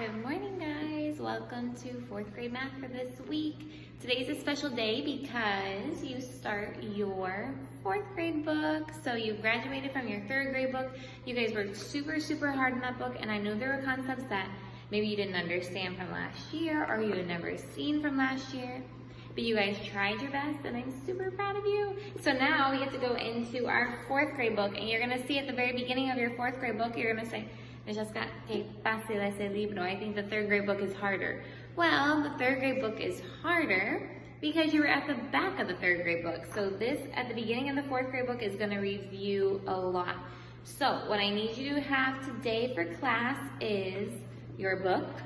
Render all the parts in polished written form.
Good morning, guys. Welcome to 4th grade math for this week. Today's a special day because you start your 4th grade book. So you graduated from your 3rd grade book. You guys worked super hard in that book, and I know there were concepts that maybe you didn't understand from last year or you had never seen from last year. But you guys tried your best, and I'm super proud of you. So now we get to go into our 4th grade book, and you're gonna see at the very beginning of your 4th grade book, you're gonna say, Francesca, qué fácil ese libro. I think the 3rd grade book is harder. Well, the 3rd grade book is harder because you were at the back of the 3rd grade book. So this, at the beginning of the 4th grade book, is gonna review a lot. So what I need you to have today for class is your book.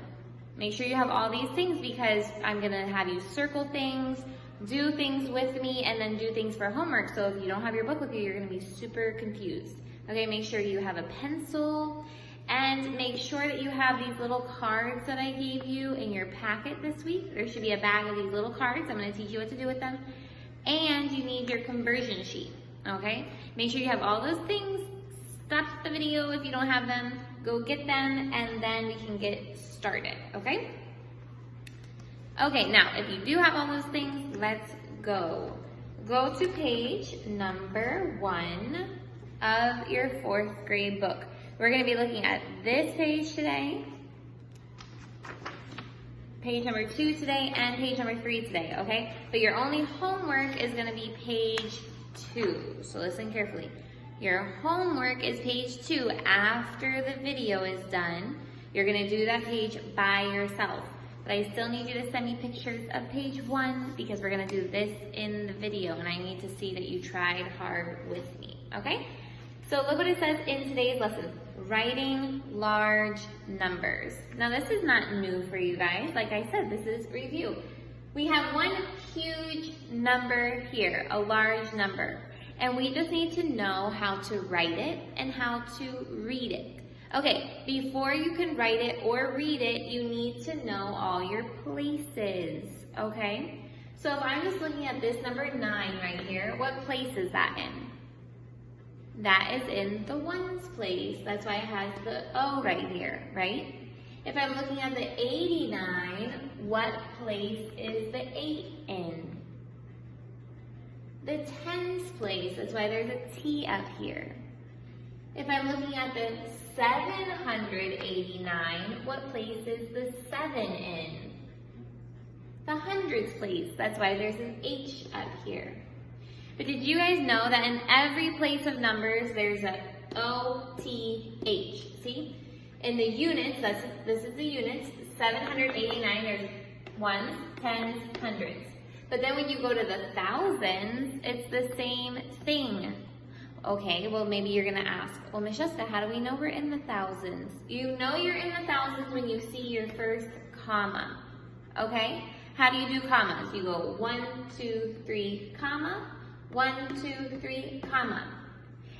Make sure you have all these things because I'm gonna have you circle things, do things with me, and then do things for homework. So if you don't have your book with you, you're gonna be super confused. Okay, make sure you have a pencil, and make sure that you have these little cards that I gave you in your packet this week. There should be a bag of these little cards. I'm gonna teach you what to do with them. And you need your conversion sheet, okay? Make sure you have all those things. Stop the video if you don't have them. Go get them, and then we can get started, okay? Okay, now, if you do have all those things, let's go. Go to page number 1 of your 4th grade book. We're gonna be looking at this page today, page number 2 today, and page number 3 today, okay? But your only homework is gonna be page 2, so listen carefully. Your homework is page 2. After the video is done, you're gonna do that page by yourself. But I still need you to send me pictures of page 1 because we're gonna do this in the video and I need to see that you tried hard with me, okay? So look what it says in today's lesson, writing large numbers. Now this is not new for you guys. Like I said, this is review. We have one huge number here, a large number. And we just need to know how to write it and how to read it. Okay, before you can write it or read it, you need to know all your places, okay? So if I'm just looking at this number 9 right here, what place is that in? That is in the ones place. That's why it has the O right here, right? If I'm looking at the 89, what place is the 8 in? The tens place, that's why there's a T up here. If I'm looking at the 789, what place is the 7 in? The hundreds place, that's why there's an H up here. But did you guys know that in every place of numbers, there's a O-T-H, see? In the units, this is the units, 789, there's ones, tens, hundreds. But then when you go to the thousands, it's the same thing. Okay, well maybe you're gonna ask, well Miss Jessica, how do we know we're in the thousands? You know you're in the thousands when you see your first comma, okay? How do you do commas? You go 1, 2, 3, comma, 1, 2, 3, comma.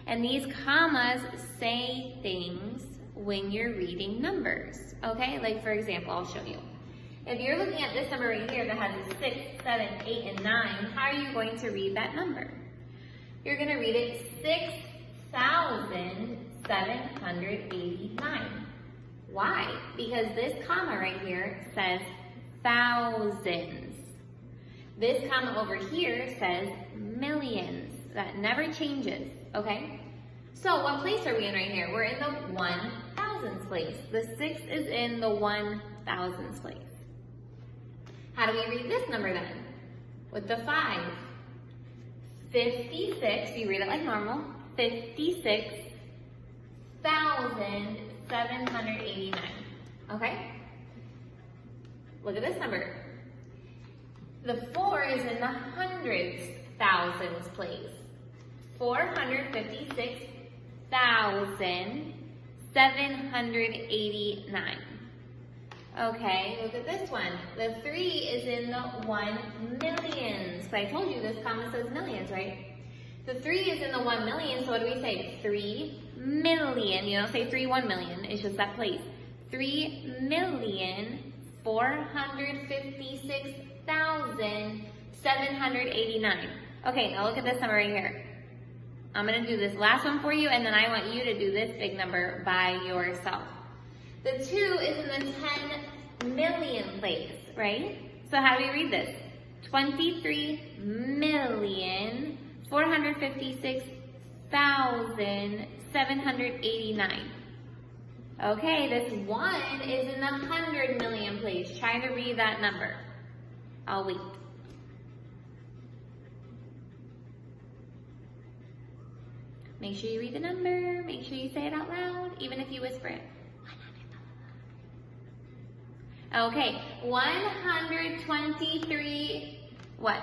And these commas say things when you're reading numbers, okay? Like for example, I'll show you. If you're looking at this number right here that has a 6, 7, 8, and 9, how are you going to read that number? You're gonna read it 6,789. Why? Because this comma right here says thousands. This comma over here says millions. That never changes, okay? So what place are we in right here? We're in the 1,000s place. The 6 is in the 1,000s place. How do we read this number then? With the 5. 56, you read it like normal, 56,789, okay? Look at this number. The 4 is in the hundreds thousands place. 456,789. Okay, look at this one. The 3 is in the 1 millions. So I told you this comma says millions, right? The 3 is in the 1 million, so what do we say? 3 million. You don't say 3 1 million, it's just that place. 3,456,789. Okay, now look at this number right here. I'm gonna do this last one for you, and then I want you to do this big number by yourself. The 2 is in the 10 million place, right? So how do we read this? 23,456,789. Okay, this 1 is in the 100 million place. Try to read that number. I'll wait. Make sure you read the number. Make sure you say it out loud, even if you whisper it. Okay, 123, what?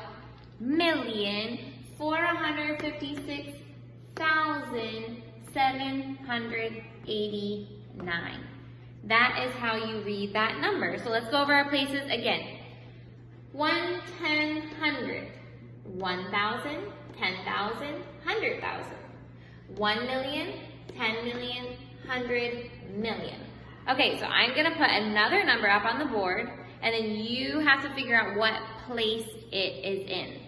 1,456,789. That is how you read that number. So let's go over our places again. 1, 10, 100. 1,000, 10,000, 100,000. 1 million, 10 million, 100 million. Okay, so I'm gonna put another number up on the board, and then you have to figure out what place it is in.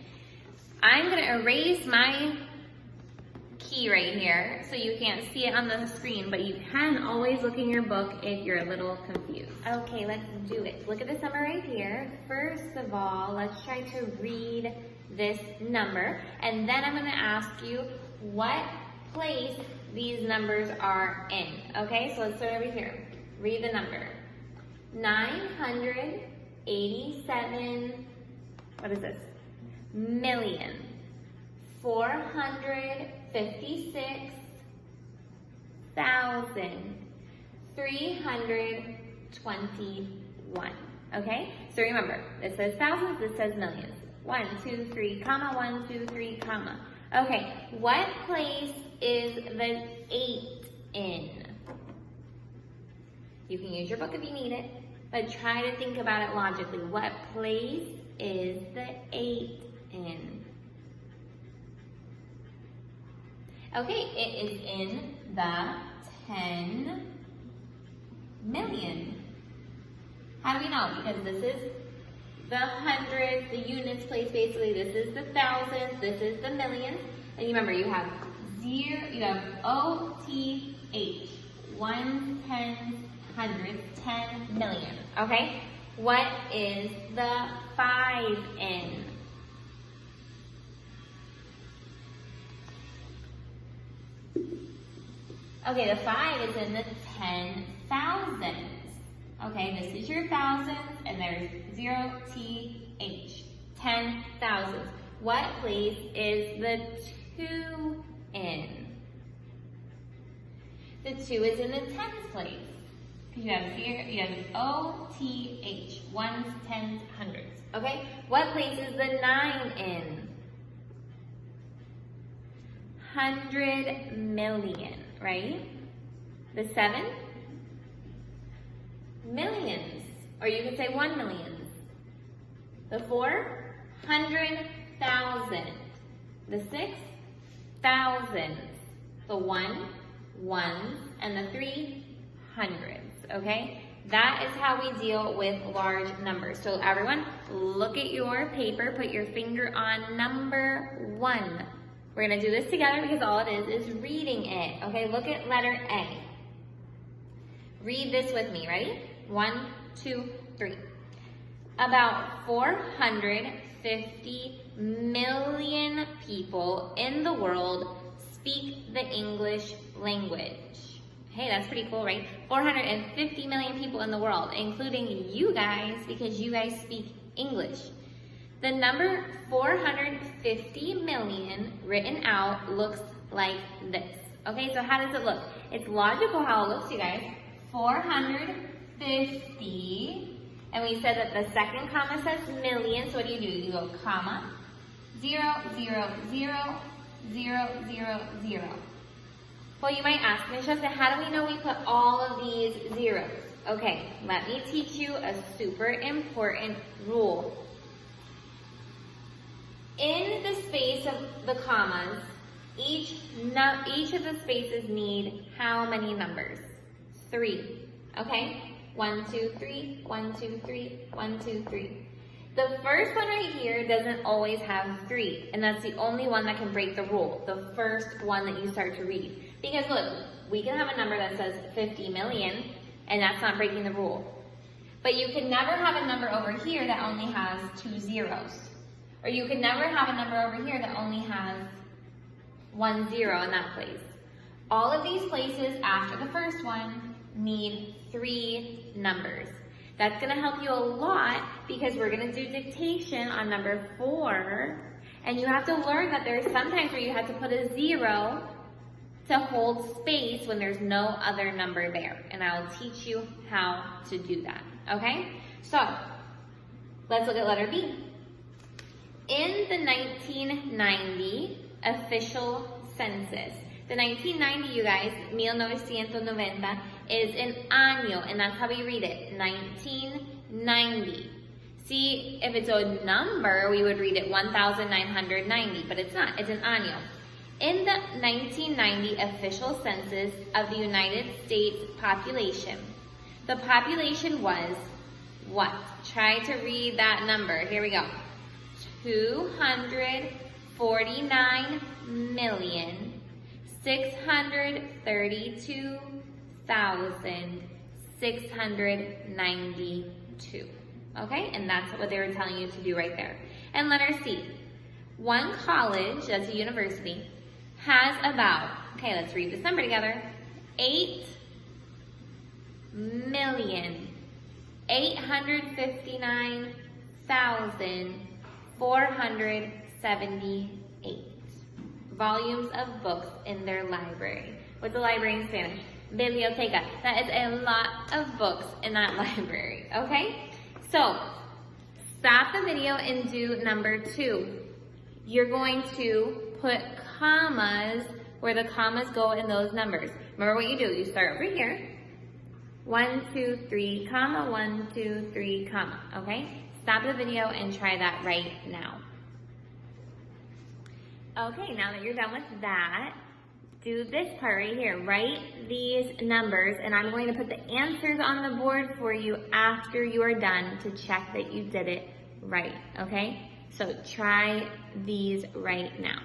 I'm gonna erase my key right here so you can't see it on the screen, but you can always look in your book if you're a little confused. Okay, let's do it. Look at this number right here. First of all, let's try to read this number, and then I'm gonna ask you what place these numbers are in. Okay, so let's start over here. Read the number. 987, what is this? Million. 456,321. Okay, so remember, this says thousands, this says millions. 1, 2, 3, comma, 1, 2, 3, comma. Okay, what place is the 8 in? You can use your book if you need it, but try to think about it logically. What place is the 8 in? Okay, it is in the 10 million. How do we know? Because this is the hundreds, the units place basically. This is the thousands, this is the millions. And remember, you have OTH, ones, tens, hundreds, 10 million, okay? What is the 5 in? Okay, the 5 is in the 10,000s. Okay, this is your thousands, and there's 0TH, 10,000s. What place is the 2 in? The 2 is in the tens place. Because you have here, you have OTH, ones, tens, hundreds. Okay, what place is the 9 in? 100 million, right? The 7? Millions, or you could say 1 million. The 4, 100,000. The 6, thousands. The 1, ones, and the 3, hundreds, okay? That is how we deal with large numbers. So everyone, look at your paper, put your finger on number 1. We're gonna do this together because all it is reading it, okay? Look at letter A. Read this with me, ready? 1, 2, 3. About 450 million people in the world speak the English language. Hey, that's pretty cool, right? 450 million people in the world, including you guys, because you guys speak English. The number 450 million written out looks like this. Okay, so how does it look? It's logical how it looks, you guys. 450, and we said that the second comma says million, so what do? You go comma, 0, 0, 0, 0, 0, 0. Well, you might ask, Ms. Justin, how do we know we put all of these zeros? Okay, let me teach you a super important rule. In the space of the commas, each of the spaces need how many numbers? 3, okay? 1, 2, 3, 1, 2, 3, 1, 2, 3. The first one right here doesn't always have 3, and that's the only one that can break the rule, the first one that you start to read. Because look, we can have a number that says 50 million, and that's not breaking the rule. But you can never have a number over here that only has 2 zeros. Or you can never have a number over here that only has 1 0 in that place. All of these places after the first one need 3 numbers. That's gonna help you a lot because we're gonna do dictation on number 4, and you have to learn that there's sometimes where you have to put a 0 to hold space when there's no other number there. And I'll teach you how to do that, okay? So, let's look at letter B. In the 1990 official census, the 1990, you guys, 1990, is an año, and that's how we read it, 1990. See, if it's a number, we would read it 1990, but it's not, it's an año. In the 1990 official census of the United States population, the population was what? Try to read that number. Here we go. 249,632,692. Okay, and that's what they were telling you to do right there. And letter C. One college, that's a university, has about, okay, let's read this number together, 8,859,478 volumes of books in their library. What's a library in Spanish? Biblioteca. That is a lot of books in that library, okay? So, stop the video and do number 2. You're going to put commas where the commas go in those numbers. Remember what you do. You start over here. 1, 2, 3, comma, 1, 2, 3, comma. Okay? Stop the video and try that right now. Okay, now that you're done with that, do this part right here. Write these numbers, and I'm going to put the answers on the board for you after you are done to check that you did it right. Okay? So try these right now.